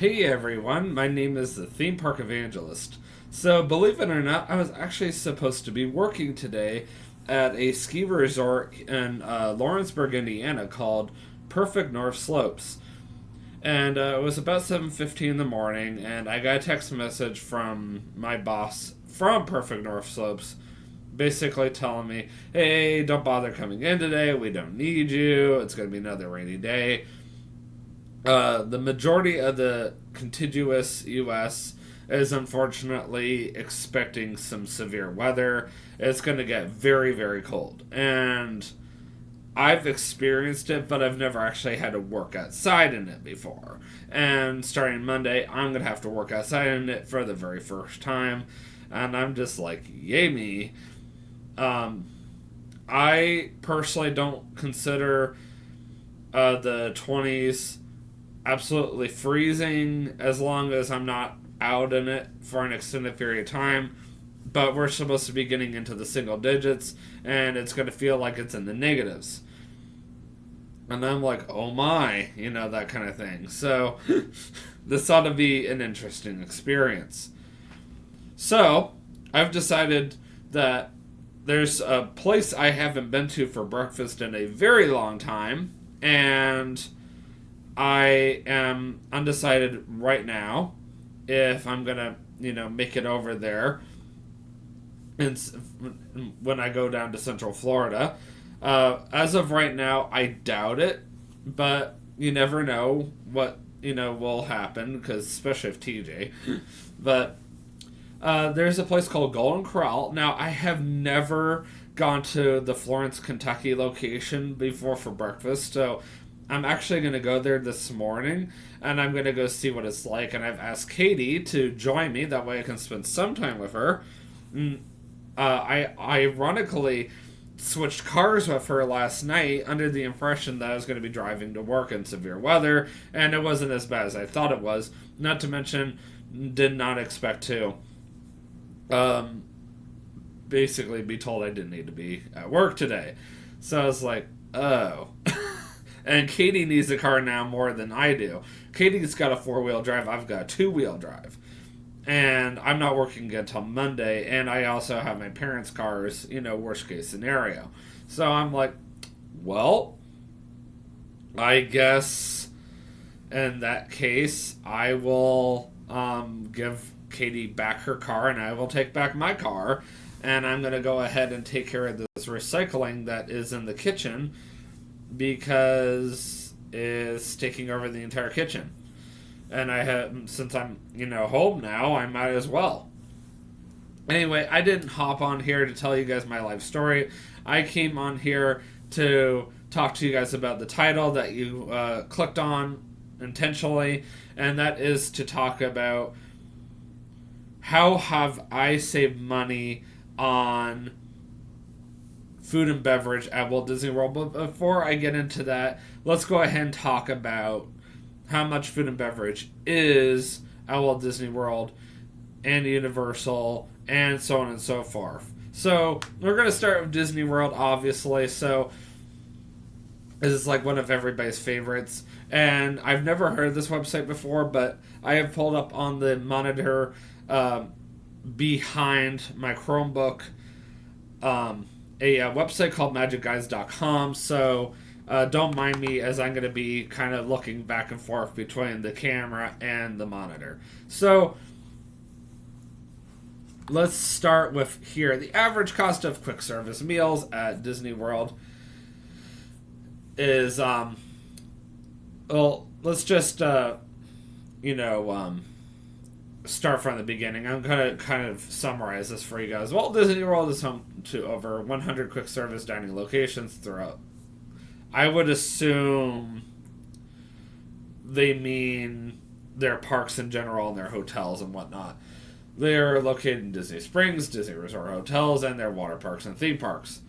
Hey everyone, my name is the Theme Park Evangelist. So, believe it or not, I was actually supposed to be working today at a ski resort in Lawrenceburg, Indiana called Perfect North Slopes. And it was about 7:15 in the morning, and I got a text message from my boss from Perfect North Slopes basically telling me, hey, don't bother coming in today, we don't need you, it's going to be another rainy day. The majority of the contiguous U.S. is unfortunately expecting some severe weather. It's going to get very, very cold. And I've experienced it, but I've never actually had to work outside in it before. And starting Monday, I'm going to have to work outside in it for the very first time. And I'm just like, yay me. I personally don't consider the 20s absolutely freezing as long as I'm not out in it for an extended period of time. But we're supposed to be getting into the single digits, and it's going to feel like it's in the negatives. And I'm like, oh my, that kind of thing. So, this ought to be an interesting experience. So, I've decided that there's a place I haven't been to for breakfast in a very long time, and I am undecided right now if I'm gonna, make it over there. And when I go down to Central Florida, as of right now, I doubt it, but you never know what will happen because especially if TJ. But there's a place called Golden Corral. Now I have never gone to the Florence, Kentucky location before for breakfast, so I'm actually going to go there this morning, and I'm going to go see what it's like. And I've asked Katie to join me. That way I can spend some time with her. I ironically switched cars with her last night under the impression that I was going to be driving to work in severe weather, and it wasn't as bad as I thought it was. Not to mention, did not expect to basically be told I didn't need to be at work today. So I was like, oh. And Katie needs a car now more than I do. Katie's got a 4-wheel drive. I've got a 2-wheel drive. And I'm not working until Monday. And I also have my parents' cars, worst case scenario. So I'm like, well, I guess in that case, I will give Katie back her car and I will take back my car. And I'm going to go ahead and take care of this recycling that is in the kitchen because it's taking over the entire kitchen. And since I'm, home now, I might as well. Anyway, I didn't hop on here to tell you guys my life story. I came on here to talk to you guys about the title that you clicked on intentionally, and that is to talk about how have I saved money on food and beverage at Walt Disney World. But before I get into that, let's go ahead and talk about how much food and beverage is at Walt Disney World and Universal and so on and so forth. So we're going to start with Disney World, obviously. So this is like one of everybody's favorites. And I've never heard of this website before, but I have pulled up on the monitor behind my Chromebook a website called magicguides.com, so don't mind me as I'm going to be kind of looking back and forth between the camera and the monitor. So let's start with here. The average cost of quick service meals at Disney World is, let's just, start from the beginning. I'm going to kind of summarize this for you guys. Walt Disney World is home to over 100 quick service dining locations throughout. I would assume they mean their parks in general and their hotels and whatnot. They are located in Disney Springs, Disney Resort hotels, and their water parks and theme parks.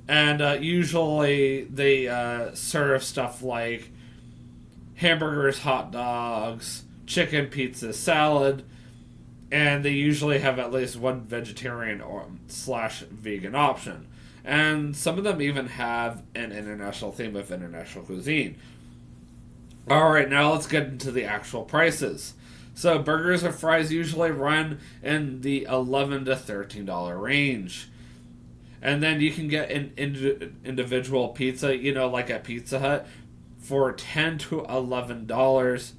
And usually they serve stuff like hamburgers, hot dogs, chicken, pizza, salad, and they usually have at least one vegetarian or / vegan option. And some of them even have an international theme of international cuisine. All right, now let's get into the actual prices. So burgers and fries usually run in the $11 to $13 range. And then you can get an individual pizza, like at Pizza Hut, for $10 to $11.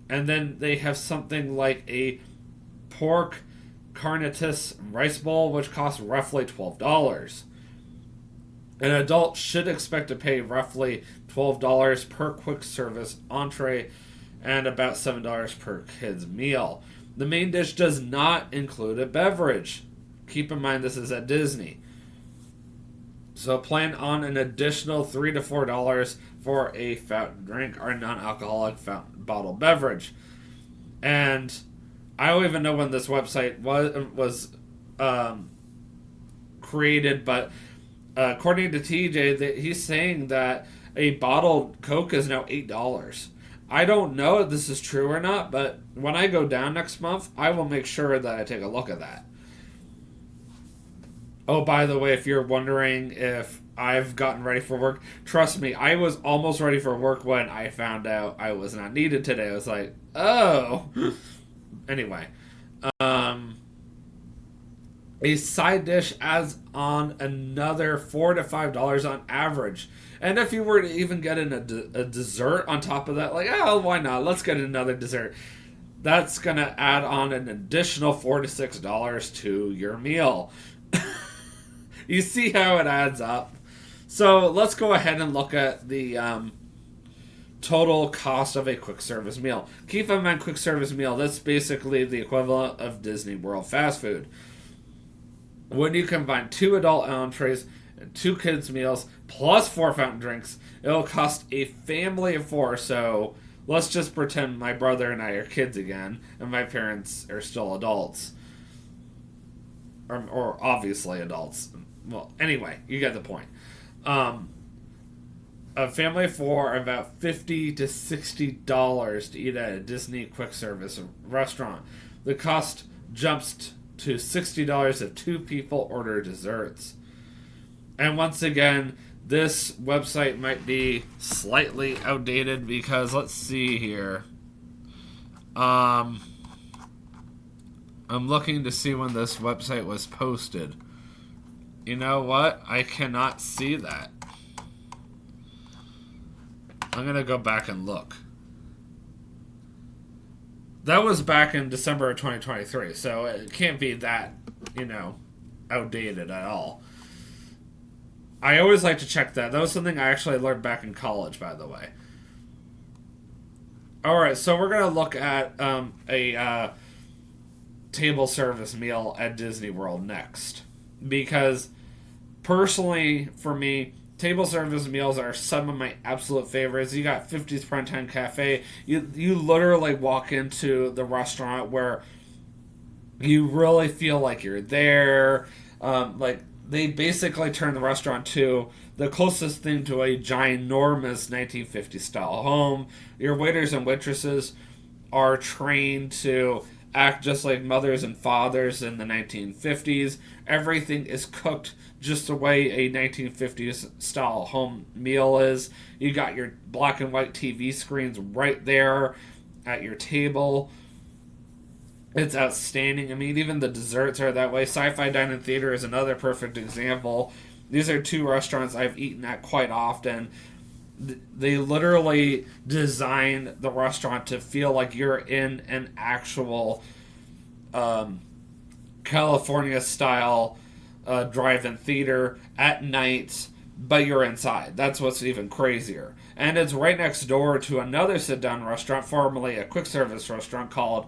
And then they have something like a pork carnitas rice bowl, which costs roughly $12. An adult should expect to pay roughly $12 per quick service entree and about $7 per kid's meal. The main dish does not include a beverage. Keep in mind this is at Disney. So plan on an additional $3 to $4 for a fountain drink or non-alcoholic fountain bottle beverage. And I don't even know when this website was created, but according to TJ, he's saying that a bottled Coke is now $8. I don't know if this is true or not, but when I go down next month, I will make sure that I take a look at that. Oh, by the way, if you're wondering if I've gotten ready for work, trust me, I was almost ready for work when I found out I was not needed today. I was like, oh. Anyway, a side dish adds on another $4 to $5 on average. And if you were to even get in a dessert on top of that, like, oh, why not? Let's get another dessert. That's going to add on an additional $4 to $6 to your meal. You see how it adds up? So let's go ahead and look at the total cost of a quick service meal. Keep in mind, quick service meal, that's basically the equivalent of Disney World fast food. When you combine 2 adult entrees and 2 kids meals plus 4 fountain drinks, it'll cost a family of 4. So let's just pretend my brother and I are kids again and my parents are still adults, or obviously adults. Well, anyway, you get the point. A family of 4 are about $50 to $60 to eat at a Disney quick service restaurant. The cost jumps to $60 if 2 people order desserts. And once again, this website might be slightly outdated because let's see here. I'm looking to see when this website was posted. You know what? I cannot see that. I'm going to go back and look. That was back in December of 2023, so it can't be that, outdated at all. I always like to check that. That was something I actually learned back in college, by the way. Alright, so we're going to look at a table service meal at Disney World next. Because personally, for me, table service meals are some of my absolute favorites. You got 50's Primetime Cafe. You literally walk into the restaurant where you really feel like you're there. They basically turn the restaurant to the closest thing to a ginormous 1950s style home. Your waiters and waitresses are trained to act just like mothers and fathers in the 1950s. Everything is cooked just the way a 1950s style home meal is. You got your black and white TV screens right there at your table. It's outstanding. I mean, even the desserts are that way. Sci-Fi Dine-In Theater is another perfect example. These are 2 restaurants I've eaten at quite often. They literally design the restaurant to feel like you're in an actual California-style drive-in theater at night, but you're inside. That's what's even crazier. And it's right next door to another sit-down restaurant, formerly a quick-service restaurant called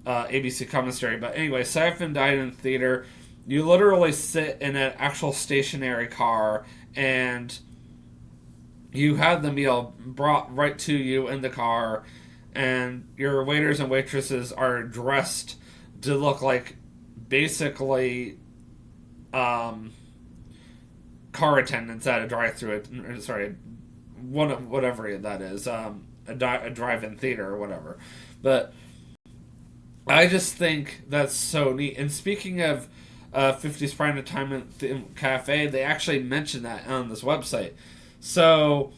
ABC Commissary. But anyway, Sci-Fi Dine-In Theater, you literally sit in an actual stationary car and you have the meal brought right to you in the car, and your waiters and waitresses are dressed to look like basically car attendants at a drive-through. Sorry, whatever that is, a drive-in theater or whatever. But I just think that's so neat. And speaking of 50's Primetime Cafe, they actually mentioned that on this website. So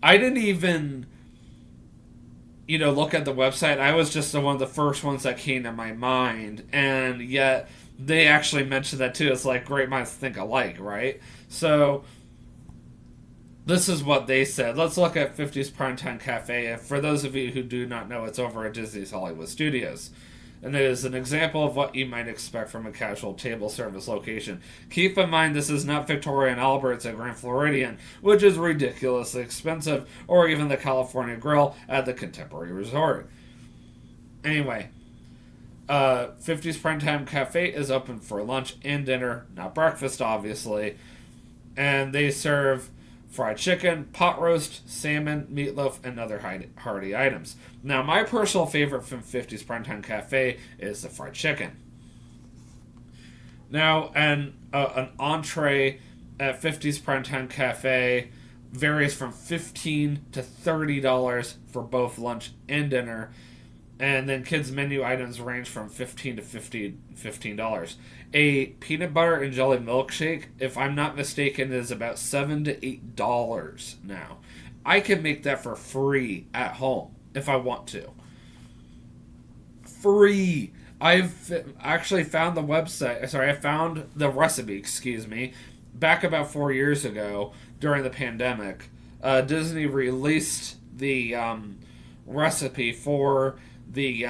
I didn't even look at the website, I was just one of the first ones that came to my mind, and yet they actually mentioned that too. It's like great minds think alike, right? So this is what they said. Let's look at 50's Primetime Cafe. And for those of you who do not know, it's over at Disney's Hollywood Studios. And it is an example of what you might expect from a casual table service location. Keep in mind, this is not Victoria and Albert's at Grand Floridian, which is ridiculously expensive, or even the California Grill at the Contemporary Resort. Anyway, 50's Primetime Cafe is open for lunch and dinner, not breakfast, obviously. And they serve fried chicken, pot roast, salmon, meatloaf, and other hearty items. Now, my personal favorite from 50's Primetime Cafe is the fried chicken. Now, an entree at 50's Primetime Cafe varies from $15 to $30 for both lunch and dinner. And then kids' menu items range from $15 to $15. A peanut butter and jelly milkshake, if I'm not mistaken, is about $7 to $8 now. I can make that for free at home if I want to. Free. I've actually found the website. Sorry, I found the recipe. Excuse me. Back about 4 years ago during the pandemic, Disney released the recipe for the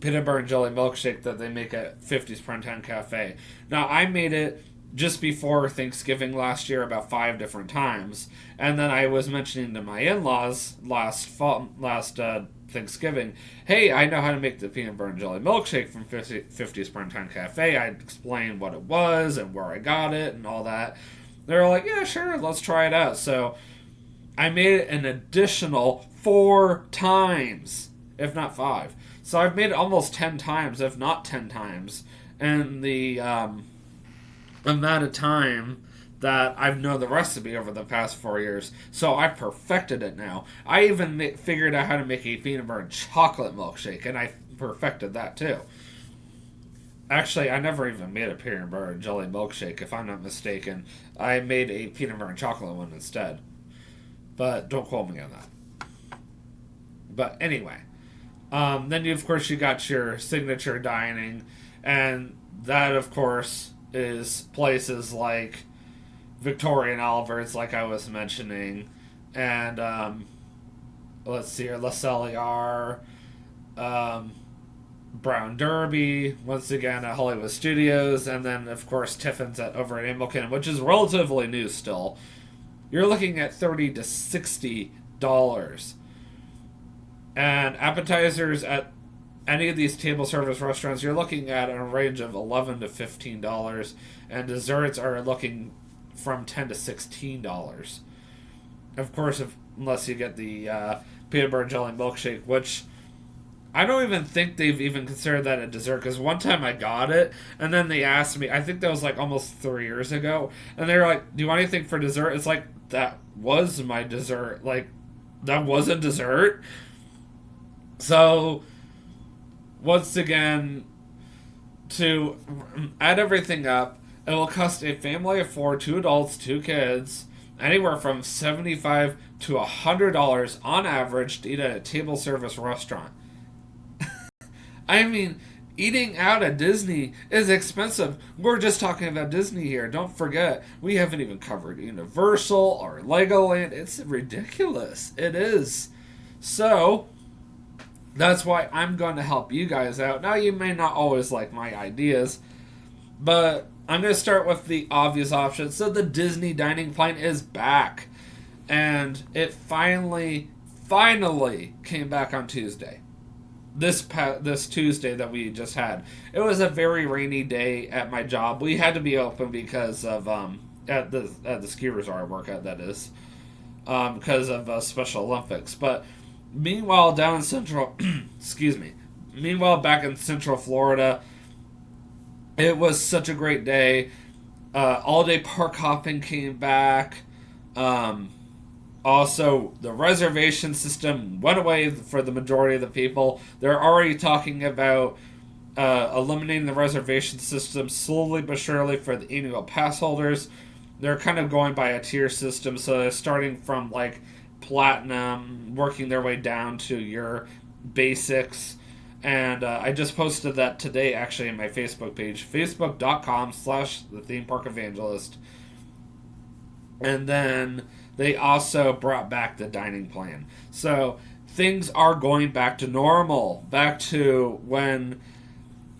peanut butter and jelly milkshake that they make at 50's Primetime Cafe. Now, I made it just before Thanksgiving last year about 5 different times, and then I was mentioning to my in-laws last Thanksgiving, hey, I know how to make the peanut butter and jelly milkshake from 50's Primetime Cafe. I explained what it was and where I got it and all that. They were like, yeah, sure, let's try it out. So I made it an additional 4 times, if not 5. So I've made it almost 10 times, if not 10 times, in the amount of time that I've known the recipe over the past 4 years. So I've perfected it now. I even figured out how to make a peanut butter and chocolate milkshake, and I perfected that too. Actually, I never even made a peanut butter and jelly milkshake, if I'm not mistaken. I made a peanut butter and chocolate one instead. But don't quote me on that. But anyway, then you got your signature dining, and that of course is places like Victoria and Albert's, like I was mentioning, and let's see here, La Cellier, Brown Derby, once again at Hollywood Studios, and then of course Tiffin's over at Animal Kingdom, which is relatively new still. You're looking at $30 to $60. And appetizers at any of these table service restaurants, you're looking at a range of $11 to $15. And desserts are looking from $10 to $16. Of course, unless you get the peanut butter and jelly milkshake, which I don't even think they've even considered that a dessert, because one time I got it, and then they asked me, I think that was like almost 3 years ago, and they were like, do you want anything for dessert? It's like, that was my dessert. Like, that wasn't dessert. So, once again, to add everything up, it will cost a family of 4, 2 adults, 2 kids, anywhere from $75 to $100 on average to eat at a table service restaurant. I mean, eating out at Disney is expensive. We're just talking about Disney here. Don't forget, we haven't even covered Universal or Legoland. It's ridiculous. It is. So, that's why I'm going to help you guys out. Now, you may not always like my ideas, but I'm going to start with the obvious option. So, the Disney dining plan is back. And it finally came back on Tuesday. This Tuesday that we just had. It was a very rainy day at my job. We had to be open because of at the ski resort I work at, that is, because of Special Olympics. But meanwhile, down in Central, meanwhile back in Central Florida, it was such a great day. All day park hopping came back. Also, the reservation system went away for the majority of the people. They're already talking about eliminating the reservation system slowly but surely for the annual pass holders. They're kind of going by a tier system, so they're starting from like platinum, working their way down to your basics. And I just posted that today, actually, in my Facebook page, facebook.com/the theme park evangelist. And then they also brought back the dining plan. So things are going back to normal, back to when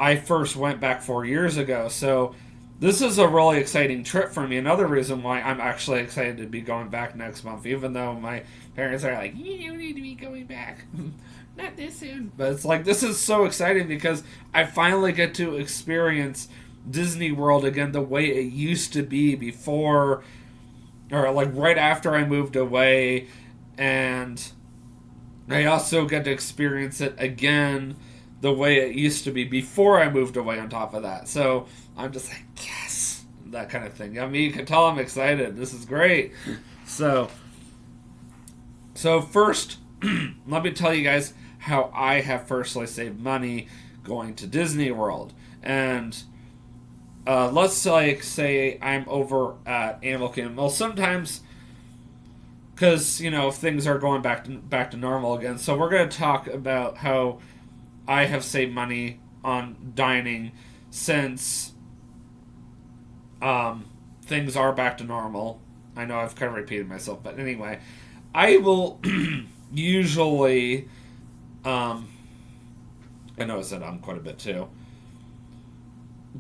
I first went back 4 years ago. So this is a really exciting trip for me. Another reason why I'm actually excited to be going back next month, even though my parents are like, you don't need to be going back. Not this soon. But it's like, this is so exciting because I finally get to experience Disney World again the way it used to be before, or like right after I moved away. And I also get to experience it again the way it used to be before I moved away on top of that. So I'm just like, yes, that kind of thing. I mean, you can tell I'm excited. This is great. So first, let me tell you guys how I have personally saved money going to Disney World. And let's like say I'm over at Animal Kingdom. Well, sometimes, because things are going back to normal again. So we're going to talk about how I have saved money on dining since things are back to normal. I know I've kind of repeated myself, but anyway, I will usually, I noticed that I'm quite a bit too,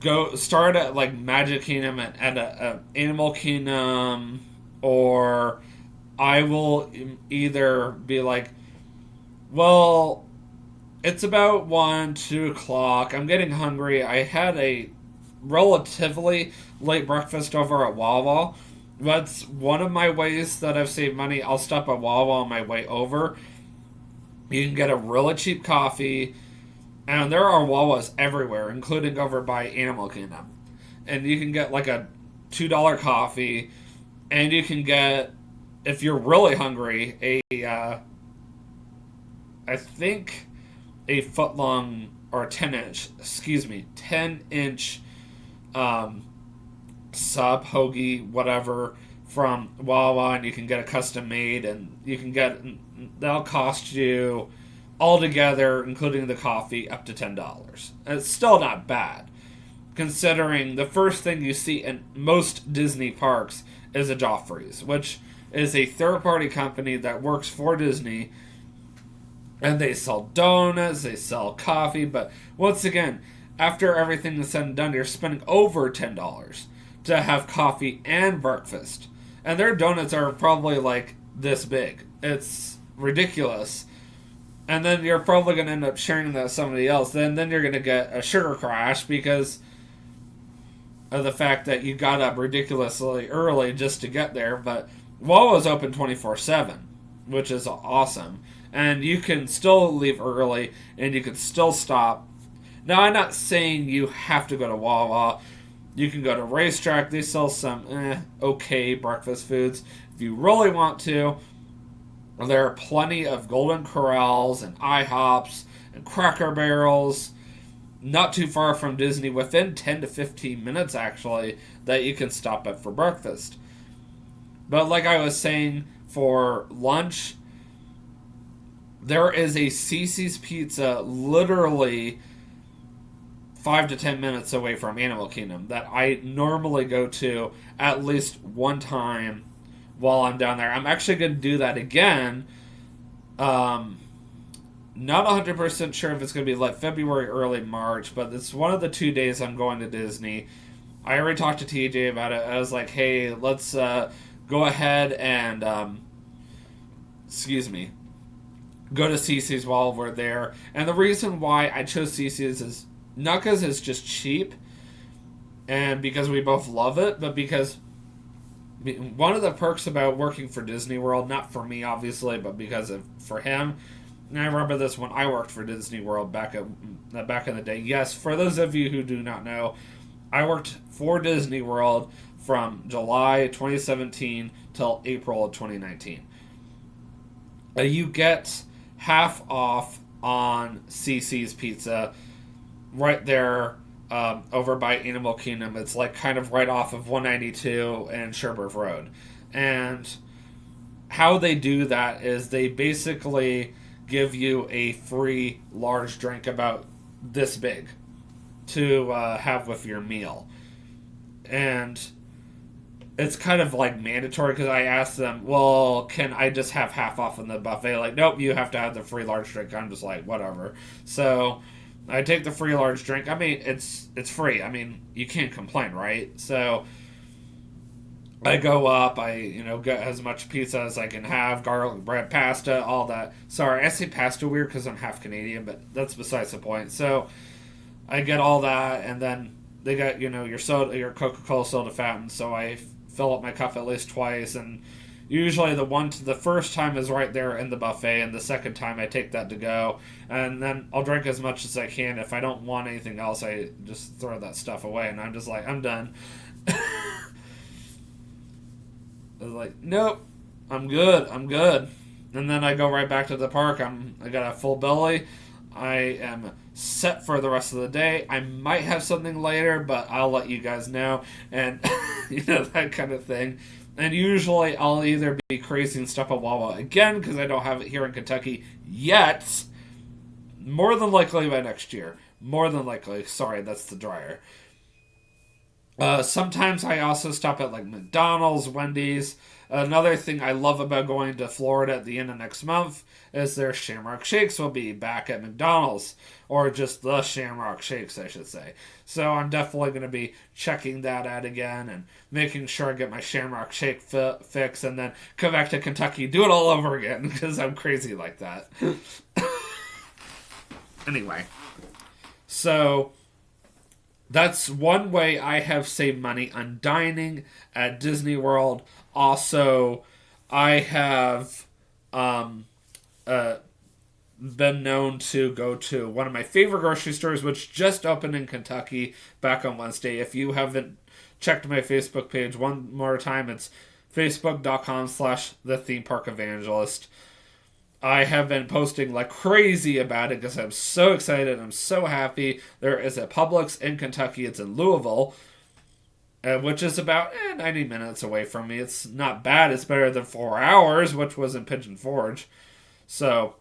go start at like Magic Kingdom and at a Animal Kingdom, or I will either be like, well, it's about 1, 2 o'clock. I'm getting hungry. I had a relatively late breakfast over at Wawa. That's one of my ways that I've saved money. I'll stop at Wawa on my way over. You can get a really cheap coffee. And there are Wawas everywhere, including over by Animal Kingdom. And you can get like a $2 coffee. And you can get, if you're really hungry, I think a foot long or 10-inch sub hoagie, whatever, from Wawa, and you can get a custom made, and that'll cost you altogether, including the coffee, up to $10. It's still not bad, considering the first thing you see in most Disney parks is a Joffrey's, which is a third-party company that works for Disney. And they sell donuts, they sell coffee, but once again, after everything is said and done, you're spending over $10 to have coffee and breakfast. And their donuts are probably like this big. It's ridiculous. And then you're probably going to end up sharing that with somebody else. Then you're going to get a sugar crash because of the fact that you got up ridiculously early just to get there. But Wawa's open 24/7, which is awesome. And you can still leave early, and you can still stop. Now, I'm not saying you have to go to Wawa. You can go to Racetrack. They sell some okay breakfast foods. If you really want to, there are plenty of Golden Corrals and IHOPs and Cracker Barrels not too far from Disney, within 10 to 15 minutes, actually, that you can stop at for breakfast. But like I was saying, for lunch, there is a Cici's Pizza literally 5 to 10 minutes away from Animal Kingdom that I normally go to at least one time while I'm down there. I'm actually going to do that again. Not 100% sure if it's going to be like February, early March, but it's one of the 2 days I'm going to Disney. I already talked to TJ about it. I was like, hey, let's go ahead and, go to Cici's while we're there. And the reason why I chose Cici's is not because it's just cheap and because we both love it, but because one of the perks about working for Disney World, not for me obviously, but for him, and I remember this when I worked for Disney World back in the day. Yes, for those of you who do not know, I worked for Disney World from July 2017 till April of 2019. You get half off on Cici's Pizza right there over by Animal Kingdom. It's like kind of right off of 192 and Sherbrooke Road. And how they do that is they basically give you a free large drink about this big to have with your meal. And it's kind of like mandatory because I asked them, well, can I just have half off in the buffet? Like, nope, you have to have the free large drink. I'm just like, whatever. So I take the free large drink. I mean, it's free. I mean, you can't complain, right? So I go up. I get as much pizza as I can have, garlic bread, pasta, all that. Sorry, I say pasta weird because I'm half Canadian, but that's besides the point. So I get all that, and then they got your soda, your Coca-Cola soda fountain. So I fill up my cup at least twice, and usually the first time is right there in the buffet, and the second time I take that to go, and then I'll drink as much as I can. If I don't want anything else, I just throw that stuff away, and I'm just like, I'm done. I was like, nope, I'm good, and then I go right back to the park. I got a full belly. I am set for the rest of the day. I might have something later, but I'll let you guys know, and that kind of thing. And usually I'll either be crazy and stop at Wawa again because I don't have it here in Kentucky yet. More than likely by next year. More than likely. Sorry, that's the dryer. Sometimes I also stop at like McDonald's, Wendy's. Another thing I love about going to Florida at the end of next month is their Shamrock Shakes will be back at McDonald's. Or just the Shamrock Shakes, I should say. So I'm definitely going to be checking that out again and making sure I get my Shamrock Shake fix and then come back to Kentucky, do it all over again because I'm crazy like that. Anyway, so that's one way I have saved money on dining at Disney World. Also, I have been known to go to one of my favorite grocery stores, which just opened in Kentucky back on Wednesday. If you haven't checked my Facebook page one more time, it's facebook.com/the theme park evangelist. I have been posting like crazy about it because I'm so excited. I'm so happy. There is a Publix in Kentucky. It's in Louisville, which is about 90 minutes away from me. It's not bad. It's better than 4 hours, which was in Pigeon Forge. So,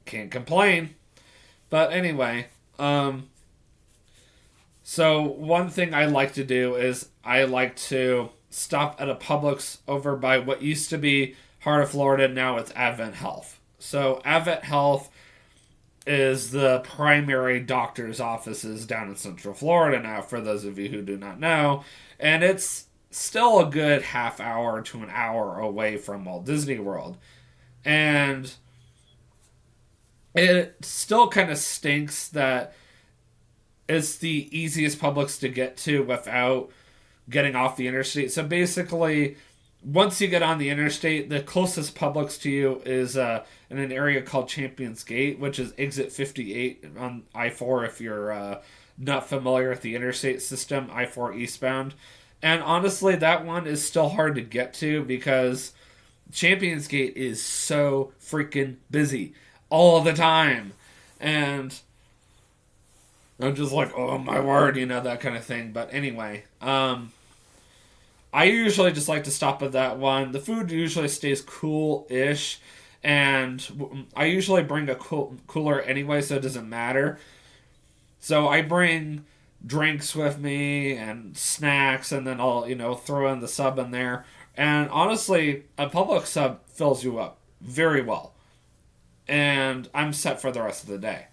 can't complain. But anyway, so one thing I like to do is I like to stop at a Publix over by what used to be Heart of Florida. Now it's Advent Health. So Advent Health is the primary doctor's offices down in Central Florida now, for those of you who do not know. And it's still a good half hour to an hour away from Walt Disney World. And it still kind of stinks that it's the easiest Publix to get to without getting off the interstate. So basically, once you get on the interstate, the closest Publix to you is in an area called Champions Gate, which is exit 58 on I-4 if you're not familiar with the interstate system, I-4 eastbound. And honestly, that one is still hard to get to because Champions Gate is so freaking busy all the time. And I'm just like, oh my word, that kind of thing. But anyway, I usually just like to stop at that one. The food usually stays cool-ish, and I usually bring a cooler anyway, so it doesn't matter. So I bring drinks with me and snacks, and then I'll, throw in the sub in there. And honestly, a Publix sub fills you up very well. And I'm set for the rest of the day.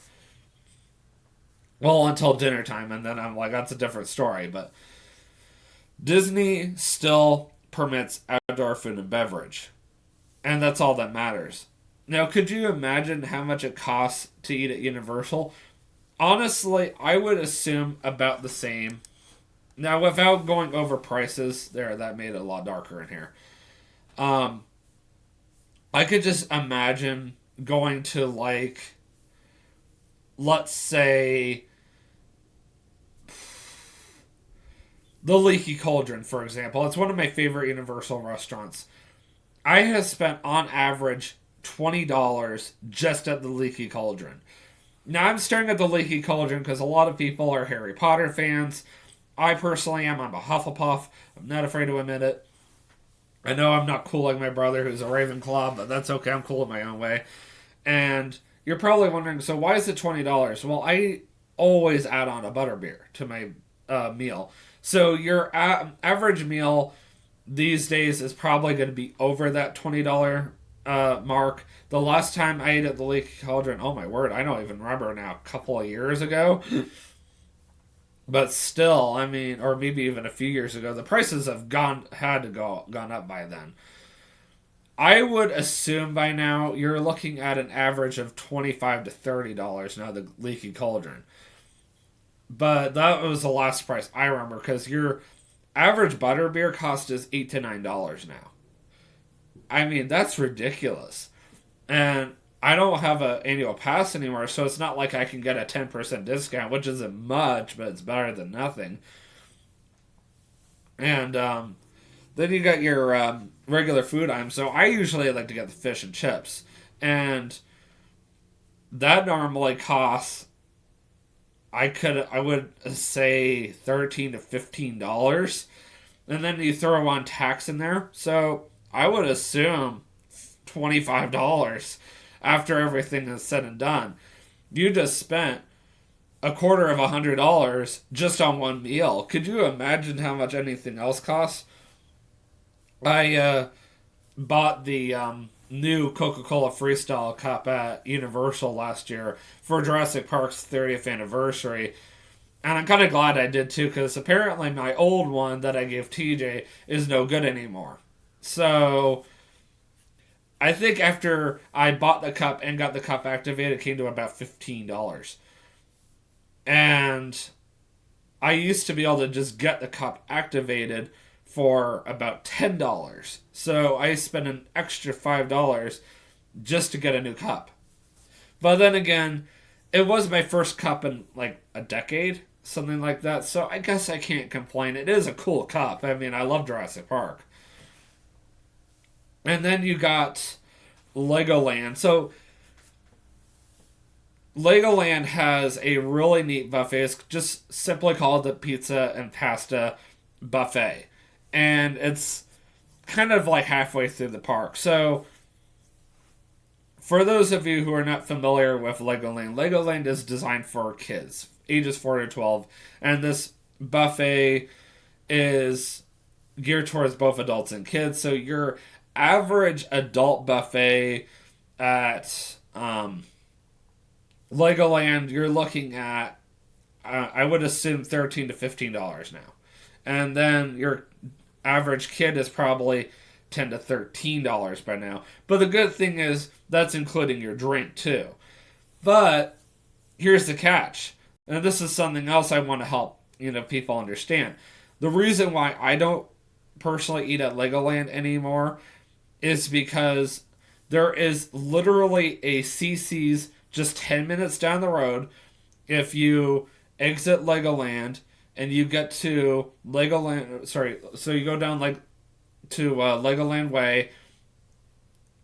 Well, until dinner time, and then I'm like, that's a different story, but Disney still permits outdoor food and beverage. And that's all that matters. Now, could you imagine how much it costs to eat at Universal? Honestly, I would assume about the same. Now, without going over prices, that made it a lot darker in here. I could just imagine going to, like, let's say the Leaky Cauldron, for example. It's one of my favorite Universal restaurants. I have spent, on average, $20 just at the Leaky Cauldron. Now, I'm staring at the Leaky Cauldron because a lot of people are Harry Potter fans. I personally am. I'm a Hufflepuff. I'm not afraid to admit it. I know I'm not cool like my brother who's a Ravenclaw, but that's okay. I'm cool in my own way. And you're probably wondering, so why is it $20? Well, I always add on a butterbeer to my meal. So your average meal these days is probably going to be over that $20 mark. The last time I ate at the Leaky Cauldron, oh my word, I don't even remember now, a couple of years ago. But still, I mean, or maybe even a few years ago, the prices have gone up by then. I would assume by now you're looking at an average of $25 to $30 now, the Leaky Cauldron. But that was the last price I remember because your average butterbeer cost is $8 to $9 now. I mean, that's ridiculous. And I don't have an annual pass anymore, so it's not like I can get a 10% discount, which isn't much, but it's better than nothing. And then you got your regular food items. So I usually like to get the fish and chips. And that normally costs, I would say $13 to $15. And then you throw on tax in there. So I would assume $25 after everything is said and done. You just spent a quarter of $100 just on one meal. Could you imagine how much anything else costs? I bought the new Coca-Cola Freestyle Cup at Universal last year for Jurassic Park's 30th anniversary. And I'm kind of glad I did too, because apparently my old one that I gave TJ is no good anymore. So I think after I bought the cup and got the cup activated, it came to about $15. And I used to be able to just get the cup activated for about $10. So I spent an extra $5 just to get a new cup. But then again, it was my first cup in like a decade, something like that. So I guess I can't complain. It is a cool cup. I mean, I love Jurassic Park. And then you got Legoland. So Legoland has a really neat buffet. It's just simply called the Pizza and Pasta Buffet. And it's kind of like halfway through the park. So, for those of you who are not familiar with Legoland, Legoland is designed for kids, ages 4 to 12. And this buffet is geared towards both adults and kids. So, your average adult buffet at Legoland, you're looking at, I would assume $13 to $15 now. And then your average kid is probably $10 to $13 by now. But the good thing is that's including your drink too. But here's the catch. And this is something else I want to help, people understand. The reason why I don't personally eat at Legoland anymore is because there is literally a CC's just 10 minutes down the road. If you exit Legoland and you get to Legoland, so you go down to Legoland Way,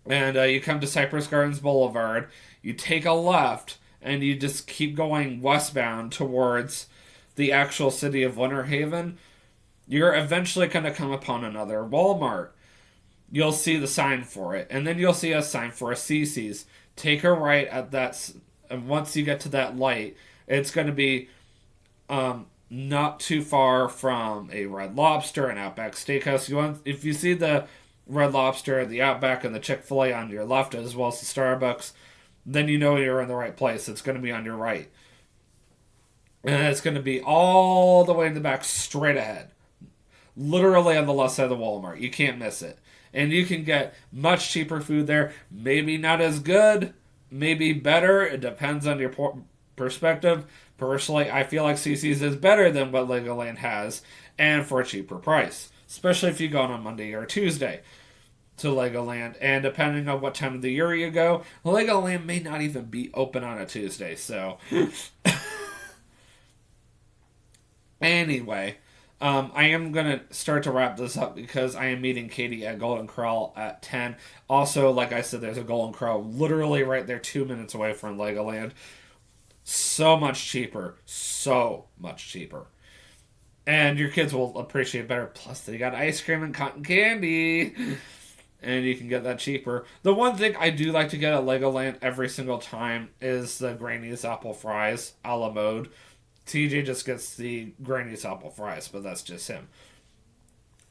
and you come to Cypress Gardens Boulevard, you take a left, and you just keep going westbound towards the actual city of Winter Haven, you're eventually going to come upon another Walmart. You'll see the sign for it, and then you'll see a sign for a CC's. Take a right at that, and once you get to that light, it's going to be not too far from a Red Lobster and Outback Steakhouse. If you see the Red Lobster, the Outback, and the Chick-fil-A on your left, as well as the Starbucks, then you know you're in the right place. It's going to be on your right. And it's going to be all the way in the back, straight ahead. Literally on the left side of the Walmart. You can't miss it. And you can get much cheaper food there. Maybe not as good, maybe better. It depends on your perspective. Personally, I feel like CC's is better than what Legoland has, and for a cheaper price. Especially if you go on a Monday or Tuesday to Legoland. And depending on what time of the year you go, Legoland may not even be open on a Tuesday. So, anyway, I am going to start to wrap this up because I am meeting Katie at Golden Corral at 10. Also, like I said, there's a Golden Corral literally right there 2 minutes away from Legoland. So much cheaper. So much cheaper. and your kids will appreciate it better. Plus, they got ice cream and cotton candy, and you can get that cheaper. The one thing I do like to get at Legoland every single time is the Granny's apple fries a la mode. TJ just gets the Granny's apple fries, but that's just him.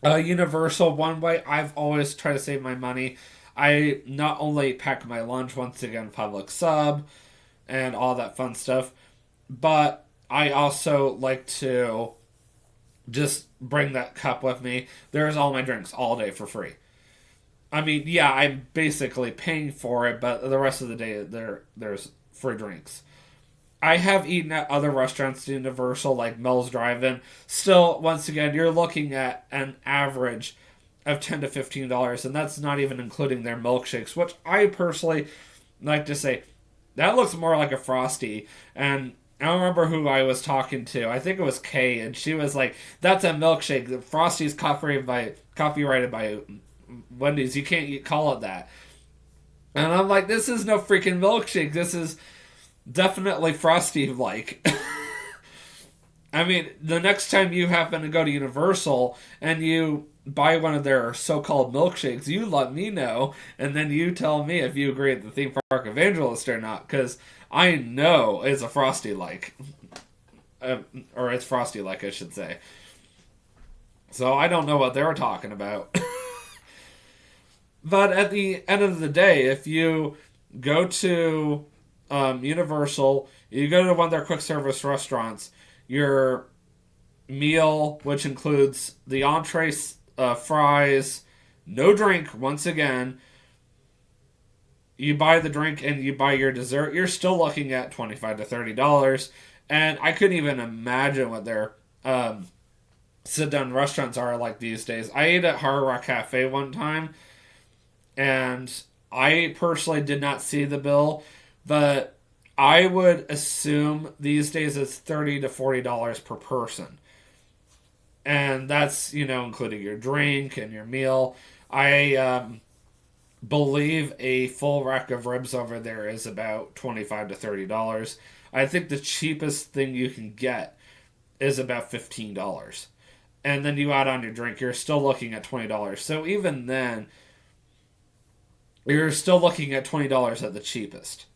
Universal, one way I've always tried to save my money. I not only pack my lunch, once again, public sub, and all that fun stuff, but I also like to just bring that cup with me. There's all my drinks all day for free. I mean, yeah, I'm basically paying for it, but the rest of the day there's free drinks. I have eaten at other restaurants at Universal, like Mel's Drive-In. Still, once again, you're looking at an average of $10 to $15, and that's not even including their milkshakes, which I personally like to say that looks more like a Frosty. And I don't remember who I was talking to. I think it was Kay, and she was like, "That's a milkshake. The Frosty's copyrighted by Wendy's. You can't call it that." And I'm like, "This is no freaking milkshake. This is definitely Frosty like." I mean, the next time you happen to go to Universal and you buy one of their so-called milkshakes, you let me know, and then you tell me if you agree at the theme park evangelist or not, because I know it's a Frosty like, or it's Frosty like, I should say. So I don't know what they're talking about. But at the end of the day, if you go to Universal, you go to one of their quick service restaurants, your meal, which includes the entree, fries, no drink, once again, you buy the drink and you buy your dessert, you're still looking at $25 to $30. And I couldn't even imagine what their sit-down restaurants are like these days. I ate at Hard Rock Cafe one time, and I personally did not see the bill, but I would assume these days it's $30 to $40 per person. And that's, including your drink and your meal. I believe a full rack of ribs over there is about $25 to $30. I think the cheapest thing you can get is about $15. And then you add on your drink, you're still looking at $20. So even then, you're still looking at $20 at the cheapest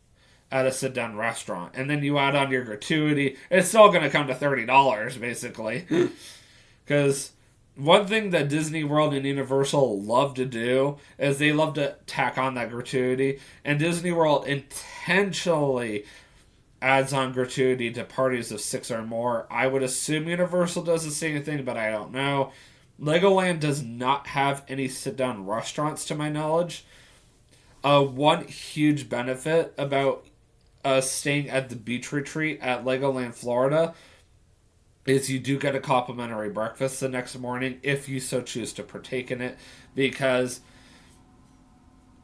at a sit-down restaurant. And then you add on your gratuity, it's still going to come to $30, basically. Because one thing that Disney World and Universal love to do is they love to tack on that gratuity. And Disney World intentionally adds on gratuity to parties of 6 or more. I would assume Universal does the same thing, but I don't know. Legoland does not have any sit-down restaurants, to my knowledge. One huge benefit about staying at the beach retreat at Legoland, Florida, is you do get a complimentary breakfast the next morning if you so choose to partake in it, because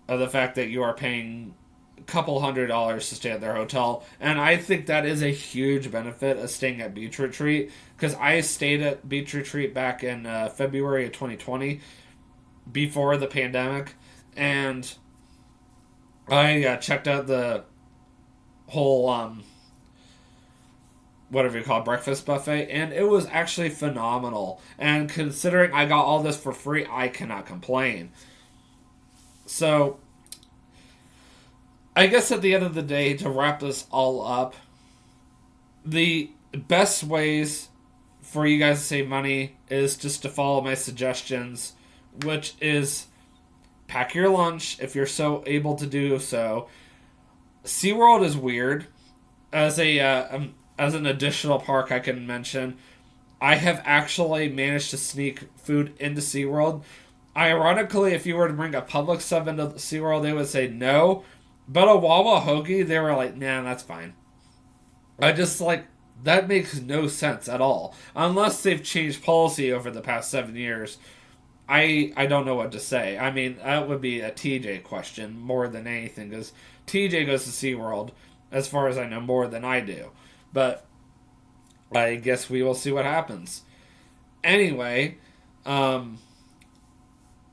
of the fact that you are paying a couple $100s to stay at their hotel. And I think that is a huge benefit of staying at Beach Retreat, because I stayed at Beach Retreat back in February of 2020, before the pandemic, and I checked out the whole whatever you call it, breakfast buffet, and it was actually phenomenal. And considering I got all this for free, I cannot complain. So I guess at the end of the day, to wrap this all up, the best ways for you guys to save money is just to follow my suggestions, which is pack your lunch if you're so able to do so. SeaWorld is weird. As an additional park I can mention, I have actually managed to sneak food into SeaWorld. Ironically, if you were to bring a public sub into SeaWorld, they would say no. But a Wawa hoagie, they were like, nah, that's fine. I just that makes no sense at all. Unless they've changed policy over the past 7 years. I don't know what to say. I mean, that would be a TJ question more than anything, because TJ goes to SeaWorld, as far as I know, more than I do. But I guess we will see what happens. Anyway,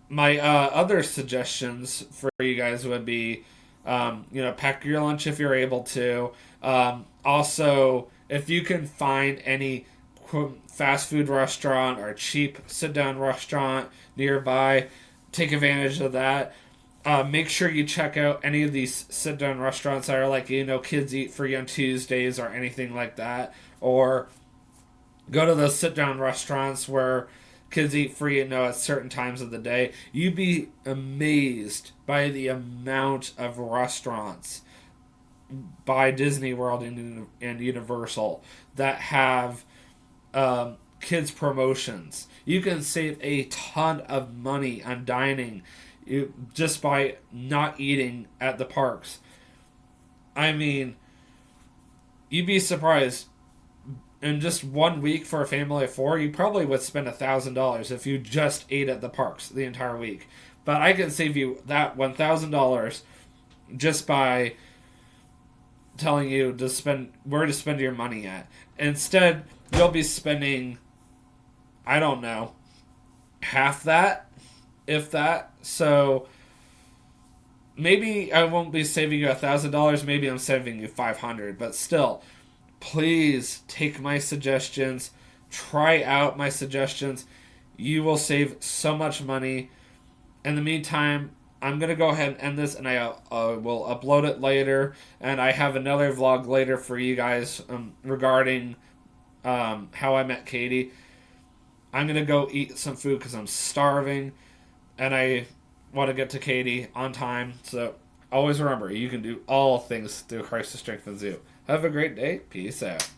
my other suggestions for you guys would be, pack your lunch if you're able to. Also, if you can find any quote, fast food restaurant or cheap sit down restaurant nearby, take advantage of that. Make sure you check out any of these sit down restaurants that are like, kids eat free on Tuesdays or anything like that. Or go to those sit down restaurants where kids eat free, at certain times of the day. You'd be amazed by the amount of restaurants by Disney World and Universal that have kids promotions. You can save a ton of money on dining just by not eating at the parks. I mean, you'd be surprised. In just 1 week for a family of 4, you probably would spend $1,000 if you just ate at the parks the entire week. But I can save you that $1,000 just by telling you where to spend your money at. Instead, you'll be spending, I don't know, half that, if that. So maybe I won't be saving you $1,000. Maybe I'm saving you $500. But still, please take my suggestions. Try out my suggestions. You will save so much money. In the meantime, I'm going to go ahead and end this, and I will upload it later. And I have another vlog later for you guys regarding how I met Katie. I'm going to go eat some food because I'm starving. And I want to get to Katie on time. So always remember, you can do all things through Christ who strengthens you. Have a great day. Peace out.